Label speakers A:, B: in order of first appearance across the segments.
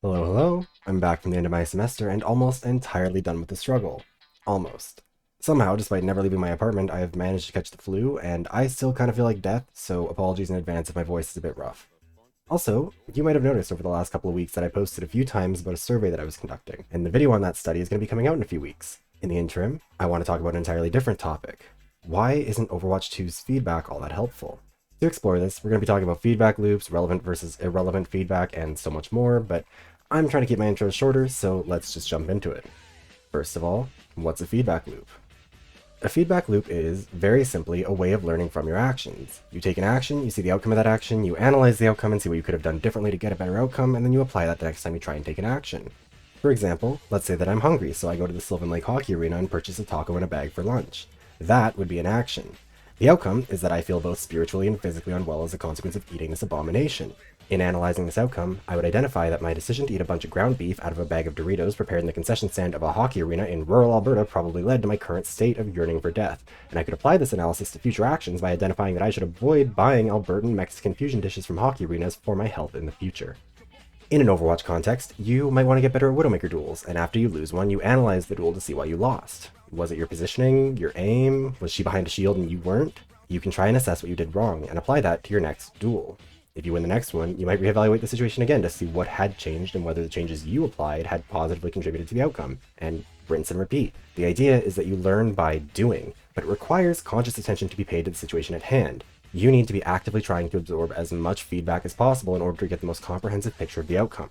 A: Hello, hello. I'm back from the end of my semester and almost entirely done with the struggle. Almost. Somehow, despite never leaving my apartment, I have managed to catch the flu, and I still kind of feel like death, so apologies in advance if my voice is a bit rough. Also, you might have noticed over the last couple of weeks that I posted a few times about a survey that I was conducting, and the video on that study is going to be coming out in a few weeks. In the interim, I want to talk about an entirely different topic. Why isn't Overwatch 2's feedback all that helpful? To explore this, we're going to be talking about feedback loops, relevant versus irrelevant feedback, and so much more, but I'm trying to keep my intros shorter, so let's just jump into it. First of all, what's a feedback loop? A feedback loop is, very simply, a way of learning from your actions. You take an action, you see the outcome of that action, you analyze the outcome and see what you could have done differently to get a better outcome, and then you apply that the next time you try and take an action. For example, let's say that I'm hungry, so I go to the Sylvan Lake Hockey Arena and purchase a taco and a bag for lunch. That would be an action. The outcome is that I feel both spiritually and physically unwell as a consequence of eating this abomination. In analyzing this outcome, I would identify that my decision to eat a bunch of ground beef out of a bag of Doritos prepared in the concession stand of a hockey arena in rural Alberta probably led to my current state of yearning for death, and I could apply this analysis to future actions by identifying that I should avoid buying Albertan Mexican fusion dishes from hockey arenas for my health in the future. In an Overwatch context, you might want to get better at Widowmaker duels, and after you lose one, you analyze the duel to see why you lost. Was it your positioning, your aim? Was she behind a shield and you weren't? You can try and assess what you did wrong, and apply that to your next duel. If you win the next one, you might reevaluate the situation again to see what had changed and whether the changes you applied had positively contributed to the outcome, and rinse and repeat. The idea is that you learn by doing, but it requires conscious attention to be paid to the situation at hand. You need to be actively trying to absorb as much feedback as possible in order to get the most comprehensive picture of the outcome.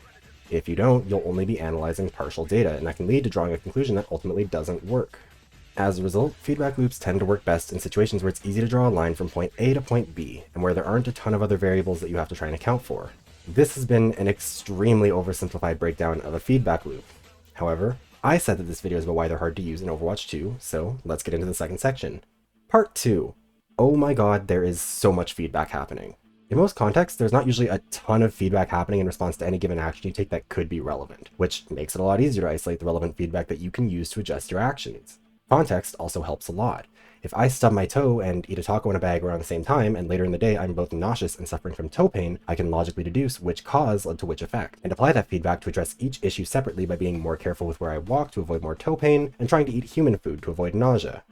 A: If you don't, you'll only be analyzing partial data, and that can lead to drawing a conclusion that ultimately doesn't work. As a result, feedback loops tend to work best in situations where it's easy to draw a line from point A to point B, and where there aren't a ton of other variables that you have to try and account for. This has been an extremely oversimplified breakdown of a feedback loop. However, I said that this video is about why they're hard to use in Overwatch 2, so let's get into the second section. Part 2. Oh my god, there is so much feedback happening. In most contexts, there's not usually a ton of feedback happening in response to any given action you take that could be relevant, which makes it a lot easier to isolate the relevant feedback that you can use to adjust your actions. Context also helps a lot. If I stub my toe and eat a taco in a bag around the same time, and later in the day I'm both nauseous and suffering from toe pain, I can logically deduce which cause led to which effect, and apply that feedback to address each issue separately by being more careful with where I walk to avoid more toe pain, and trying to eat human food to avoid nausea.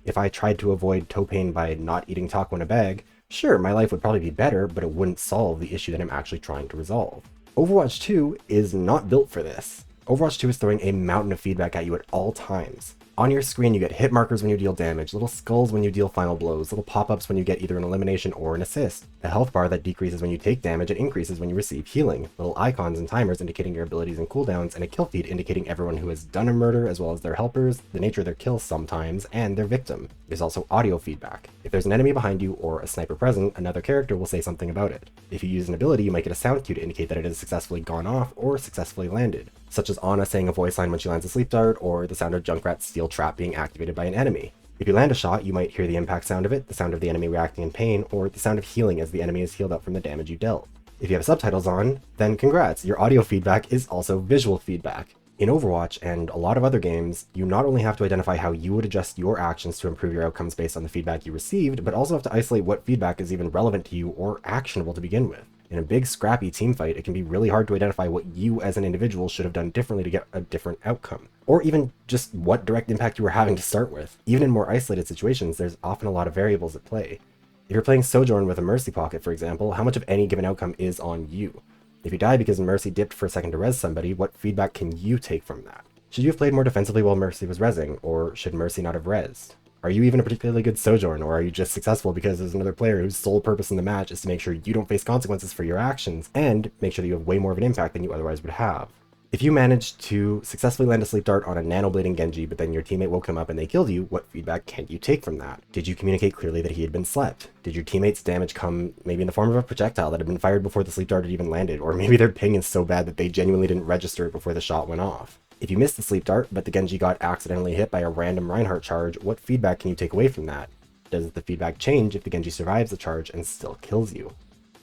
A: If I tried to avoid toe pain by not eating taco in a bag, sure, my life would probably be better, but it wouldn't solve the issue that I'm actually trying to resolve. Overwatch 2 is not built for this. Overwatch 2 is throwing a mountain of feedback at you at all times. On your screen, you get hit markers when you deal damage, little skulls when you deal final blows, little pop-ups when you get either an elimination or an assist, a health bar that decreases when you take damage and increases when you receive healing, little icons and timers indicating your abilities and cooldowns, and a kill feed indicating everyone who has done a murder as well as their helpers, the nature of their kills sometimes, and their victim. There's also audio feedback. If there's an enemy behind you or a sniper present, another character will say something about it. If you use an ability, you might get a sound cue to indicate that it has successfully gone off or successfully landed, such as Ana saying a voice line when she lands a sleep dart, or the sound of Junkrat's steel trap being activated by an enemy. If you land a shot, you might hear the impact sound of it, the sound of the enemy reacting in pain, or the sound of healing as the enemy is healed up from the damage you dealt. If you have subtitles on, then congrats, your audio feedback is also visual feedback. In Overwatch and a lot of other games, you not only have to identify how you would adjust your actions to improve your outcomes based on the feedback you received, but also have to isolate what feedback is even relevant to you or actionable to begin with. In a big scrappy team fight, it can be really hard to identify what you as an individual should have done differently to get a different outcome, or even just what direct impact you were having to start with. Even in more isolated situations, there's often a lot of variables at play. If you're playing Sojourn with a Mercy pocket, for example, how much of any given outcome is on you? If you die because Mercy dipped for a second to res somebody, what feedback can you take from that? Should you have played more defensively while Mercy was rezzing, or should Mercy not have rezzed? Are you even a particularly good Sojourn, or are you just successful because there's another player whose sole purpose in the match is to make sure you don't face consequences for your actions, and make sure that you have way more of an impact than you otherwise would have? If you managed to successfully land a sleep dart on a nano-blading Genji, but then your teammate woke him up and they killed you, what feedback can you take from that? Did you communicate clearly that he had been slept? Did your teammate's damage come maybe in the form of a projectile that had been fired before the sleep dart had even landed, or maybe their ping is so bad that they genuinely didn't register it before the shot went off? If you missed the sleep dart, but the Genji got accidentally hit by a random Reinhardt charge, what feedback can you take away from that? Does the feedback change if the Genji survives the charge and still kills you?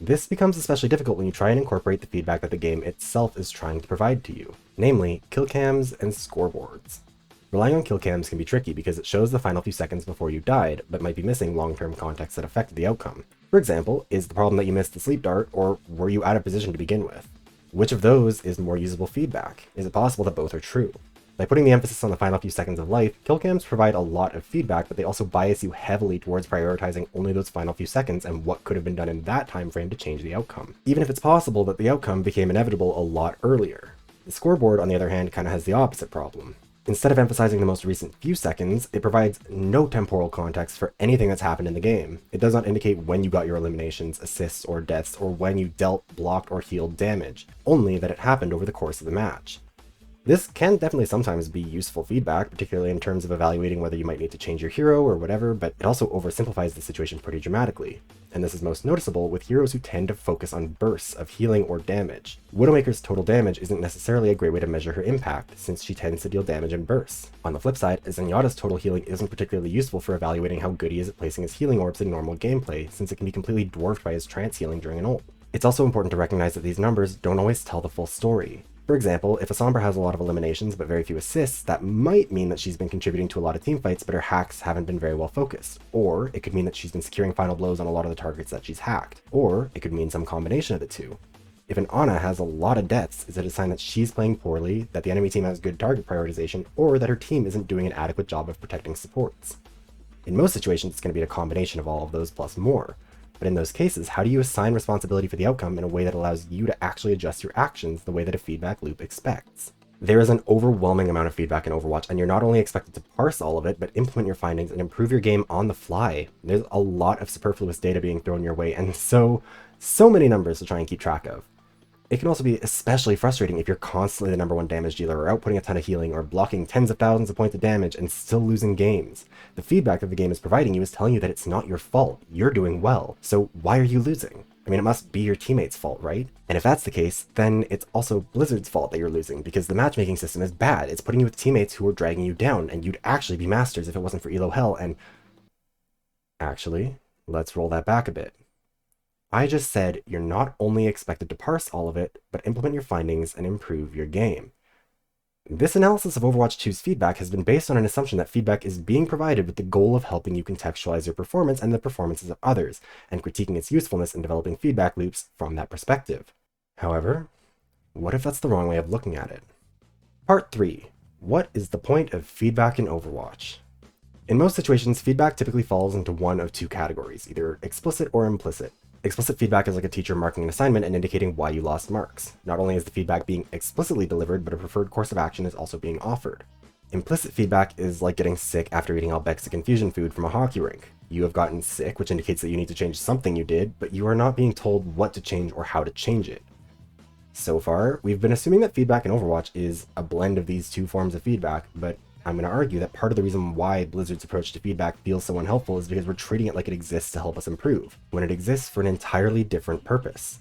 A: This becomes especially difficult when you try and incorporate the feedback that the game itself is trying to provide to you, namely kill cams and scoreboards. Relying on kill cams can be tricky because it shows the final few seconds before you died, but might be missing long-term context that affected the outcome. For example, is the problem that you missed the sleep dart, or were you out of position to begin with? Which of those is more usable feedback? Is it possible that both are true? By putting the emphasis on the final few seconds of life, kill cams provide a lot of feedback, but they also bias you heavily towards prioritizing only those final few seconds and what could have been done in that time frame to change the outcome, even if it's possible that the outcome became inevitable a lot earlier. The scoreboard, on the other hand, kind of has the opposite problem. Instead of emphasizing the most recent few seconds, it provides no temporal context for anything that's happened in the game. It does not indicate when you got your eliminations, assists, or deaths, or when you dealt, blocked, or healed damage, only that it happened over the course of the match. This can definitely sometimes be useful feedback, particularly in terms of evaluating whether you might need to change your hero or whatever, but it also oversimplifies the situation pretty dramatically. And this is most noticeable with heroes who tend to focus on bursts of healing or damage. Widowmaker's total damage isn't necessarily a great way to measure her impact, since she tends to deal damage in bursts. On the flip side, Zenyatta's total healing isn't particularly useful for evaluating how good he is at placing his healing orbs in normal gameplay, since it can be completely dwarfed by his trance healing during an ult. It's also important to recognize that these numbers don't always tell the full story. For example, if a Sombra has a lot of eliminations but very few assists, that might mean that she's been contributing to a lot of teamfights, but her hacks haven't been very well focused. Or it could mean that she's been securing final blows on a lot of the targets that she's hacked. Or it could mean some combination of the two. If an Ana has a lot of deaths, is it a sign that she's playing poorly, that the enemy team has good target prioritization, or that her team isn't doing an adequate job of protecting supports? In most situations, it's going to be a combination of all of those plus more. But in those cases, how do you assign responsibility for the outcome in a way that allows you to actually adjust your actions the way that a feedback loop expects? There is an overwhelming amount of feedback in Overwatch, and you're not only expected to parse all of it, but implement your findings and improve your game on the fly. There's a lot of superfluous data being thrown your way, and so many numbers to try and keep track of. It can also be especially frustrating if you're constantly the number one damage dealer or outputting a ton of healing or blocking tens of thousands of points of damage and still losing games. The feedback that the game is providing you is telling you that it's not your fault. You're doing well. So why are you losing? I mean, it must be your teammates' fault, right? And if that's the case, then it's also Blizzard's fault that you're losing, because the matchmaking system is bad. It's putting you with teammates who are dragging you down, and you'd actually be masters if it wasn't for Elo Hell, and... Actually, let's roll that back a bit. I just said you're not only expected to parse all of it, but implement your findings and improve your game. This analysis of Overwatch 2's feedback has been based on an assumption that feedback is being provided with the goal of helping you contextualize your performance and the performances of others, and critiquing its usefulness in developing feedback loops from that perspective. However, what if that's the wrong way of looking at it? Part 3. What is the point of feedback in Overwatch? In most situations, feedback typically falls into one of two categories, either explicit or implicit. Explicit feedback is like a teacher marking an assignment and indicating why you lost marks. Not only is the feedback being explicitly delivered, but a preferred course of action is also being offered. Implicit feedback is like getting sick after eating Albexic infusion food from a hockey rink. You have gotten sick, which indicates that you need to change something you did, but you are not being told what to change or how to change it. So far, we've been assuming that feedback in Overwatch is a blend of these two forms of feedback, but I'm going to argue that part of the reason why Blizzard's approach to feedback feels so unhelpful is because we're treating it like it exists to help us improve, when it exists for an entirely different purpose.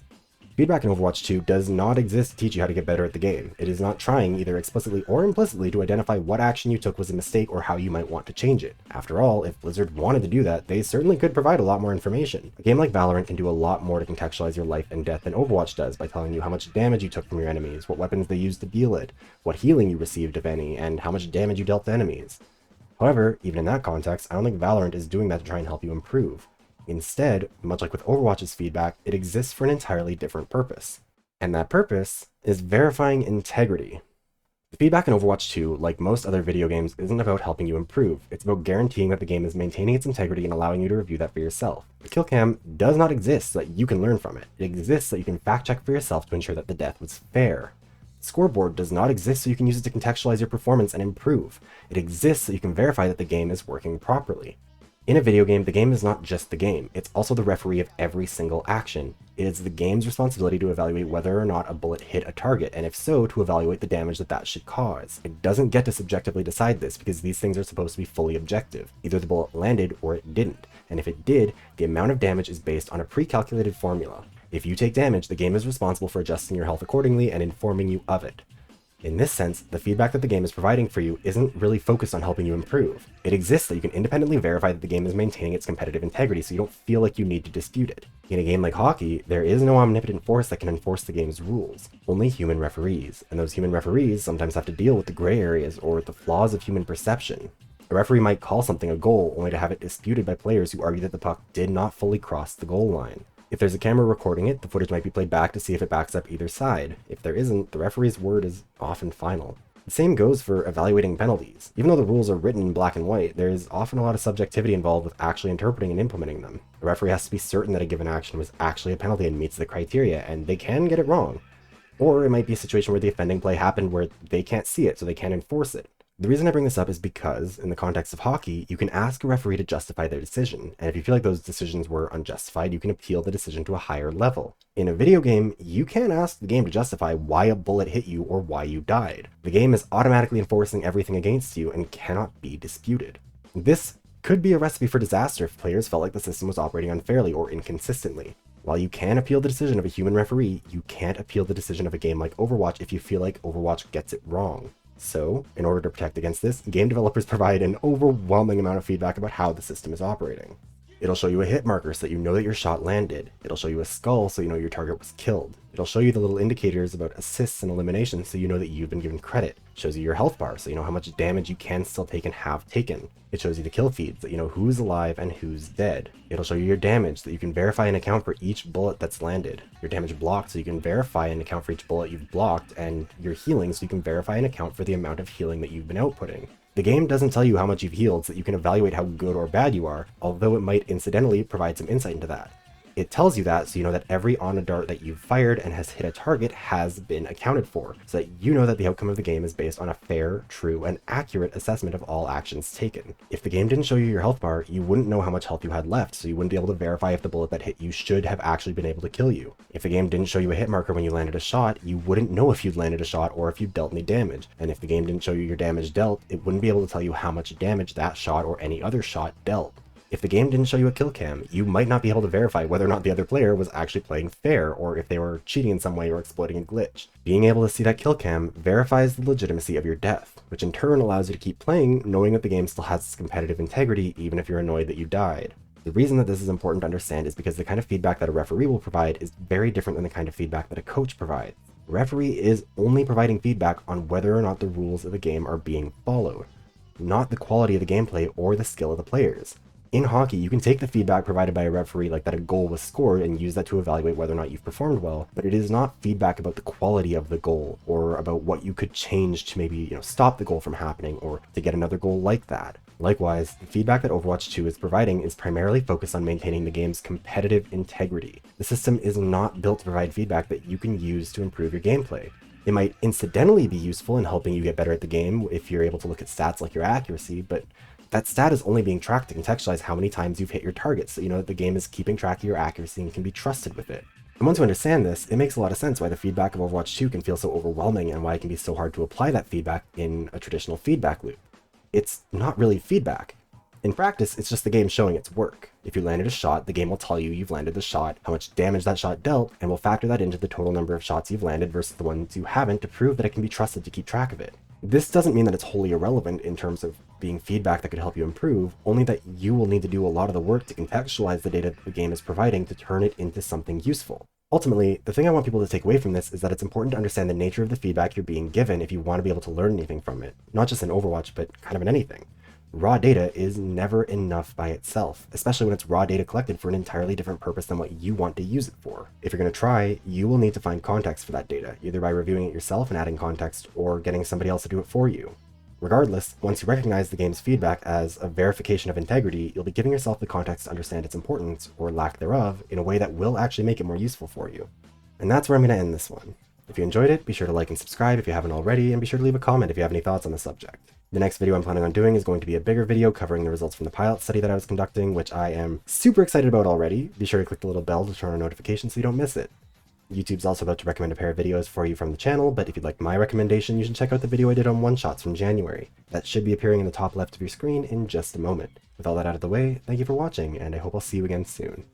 A: Feedback in Overwatch 2 does not exist to teach you how to get better at the game. It is not trying, either explicitly or implicitly, to identify what action you took was a mistake or how you might want to change it. After all, if Blizzard wanted to do that, they certainly could provide a lot more information. A game like Valorant can do a lot more to contextualize your life and death than Overwatch does, by telling you how much damage you took from your enemies, what weapons they used to deal it, what healing you received, if any, and how much damage you dealt to enemies. However, even in that context, I don't think Valorant is doing that to try and help you improve. Instead, much like with Overwatch's feedback, it exists for an entirely different purpose. And that purpose is verifying integrity. The feedback in Overwatch 2, like most other video games, isn't about helping you improve. It's about guaranteeing that the game is maintaining its integrity and allowing you to review that for yourself. The kill cam does not exist so that you can learn from it. It exists so you can fact check for yourself to ensure that the death was fair. The scoreboard does not exist so you can use it to contextualize your performance and improve. It exists so you can verify that the game is working properly. In a video game, the game is not just the game, it's also the referee of every single action. It is the game's responsibility to evaluate whether or not a bullet hit a target, and if so, to evaluate the damage that should cause. It doesn't get to subjectively decide this, because these things are supposed to be fully objective. Either the bullet landed or it didn't, and if it did, the amount of damage is based on a pre-calculated formula. If you take damage, the game is responsible for adjusting your health accordingly and informing you of it. In this sense, the feedback that the game is providing for you isn't really focused on helping you improve. It exists so you can independently verify that the game is maintaining its competitive integrity so you don't feel like you need to dispute it. In a game like hockey, there is no omnipotent force that can enforce the game's rules, only human referees, and those human referees sometimes have to deal with the gray areas or the flaws of human perception. A referee might call something a goal only to have it disputed by players who argue that the puck did not fully cross the goal line. If there's a camera recording it, the footage might be played back to see if it backs up either side. If there isn't, the referee's word is often final. The same goes for evaluating penalties. Even though the rules are written in black and white, there is often a lot of subjectivity involved with actually interpreting and implementing them. The referee has to be certain that a given action was actually a penalty and meets the criteria, and they can get it wrong. Or it might be a situation where the offending play happened where they can't see it, so they can't enforce it. The reason I bring this up is because, in the context of hockey, you can ask a referee to justify their decision, and if you feel like those decisions were unjustified, you can appeal the decision to a higher level. In a video game, you can't ask the game to justify why a bullet hit you or why you died. The game is automatically enforcing everything against you and cannot be disputed. This could be a recipe for disaster if players felt like the system was operating unfairly or inconsistently. While you can appeal the decision of a human referee, you can't appeal the decision of a game like Overwatch if you feel like Overwatch gets it wrong. So, in order to protect against this, game developers provide an overwhelming amount of feedback about how the system is operating. It'll show you a hit marker so that you know that your shot landed. It'll show you a skull so you know your target was killed. It'll show you the little indicators about assists and eliminations so you know that you've been given credit. It shows you your health bar so you know how much damage you can still take and have taken. It shows you the kill feeds so that you know who's alive and who's dead. It'll show you your damage so that you can verify and account for each bullet that's landed. Your damage blocked so you can verify and account for each bullet you've blocked, and your healing so you can verify and account for the amount of healing that you've been outputting. The game doesn't tell you how much you've healed so that you can evaluate how good or bad you are, although it might incidentally provide some insight into that. It tells you that so you know that every on a dart that you've fired and has hit a target has been accounted for, so that you know that the outcome of the game is based on a fair, true, and accurate assessment of all actions taken. If the game didn't show you your health bar, you wouldn't know how much health you had left, so you wouldn't be able to verify if the bullet that hit you should have actually been able to kill you. If the game didn't show you a hit marker when you landed a shot, you wouldn't know if you'd landed a shot or if you'd dealt any damage. And if the game didn't show you your damage dealt, it wouldn't be able to tell you how much damage that shot or any other shot dealt. If the game didn't show you a kill cam, you might not be able to verify whether or not the other player was actually playing fair, or if they were cheating in some way or exploiting a glitch. Being able to see that kill cam verifies the legitimacy of your death, which in turn allows you to keep playing knowing that the game still has its competitive integrity even if you're annoyed that you died. The reason that this is important to understand is because the kind of feedback that a referee will provide is very different than the kind of feedback that a coach provides. A referee is only providing feedback on whether or not the rules of the game are being followed, not the quality of the gameplay or the skill of the players. In hockey, you can take the feedback provided by a referee, like that a goal was scored, and use that to evaluate whether or not you've performed well, but it is not feedback about the quality of the goal, or about what you could change to maybe, stop the goal from happening, or to get another goal like that. Likewise, the feedback that Overwatch 2 is providing is primarily focused on maintaining the game's competitive integrity. The system is not built to provide feedback that you can use to improve your gameplay. It might incidentally be useful in helping you get better at the game if you're able to look at stats like your accuracy, but that stat is only being tracked to contextualize how many times you've hit your targets, so you know that the game is keeping track of your accuracy and can be trusted with it. And once you understand this, it makes a lot of sense why the feedback of Overwatch 2 can feel so overwhelming and why it can be so hard to apply that feedback in a traditional feedback loop. It's not really feedback. In practice, it's just the game showing its work. If you landed a shot, the game will tell you you've landed the shot, how much damage that shot dealt, and will factor that into the total number of shots you've landed versus the ones you haven't to prove that it can be trusted to keep track of it. This doesn't mean that it's wholly irrelevant in terms of being feedback that could help you improve, only that you will need to do a lot of the work to contextualize the data the game is providing to turn it into something useful. Ultimately, the thing I want people to take away from this is that it's important to understand the nature of the feedback you're being given if you want to be able to learn anything from it, not just in Overwatch, but kind of in anything. Raw data is never enough by itself, especially when it's raw data collected for an entirely different purpose than what you want to use it for. If you're going to try, you will need to find context for that data, either by reviewing it yourself and adding context, or getting somebody else to do it for you. Regardless, once you recognize the game's feedback as a verification of integrity, you'll be giving yourself the context to understand its importance, or lack thereof, in a way that will actually make it more useful for you. And that's where I'm going to end this one. If you enjoyed it, be sure to like and subscribe if you haven't already, and be sure to leave a comment if you have any thoughts on the subject. The next video I'm planning on doing is going to be a bigger video covering the results from the pilot study that I was conducting, which I am super excited about already. Be sure to click the little bell to turn on notifications so you don't miss it. YouTube's also about to recommend a pair of videos for you from the channel, but if you'd like my recommendation, you should check out the video I did on one-shots from January. That should be appearing in the top left of your screen in just a moment. With all that out of the way, thank you for watching, and I hope I'll see you again soon.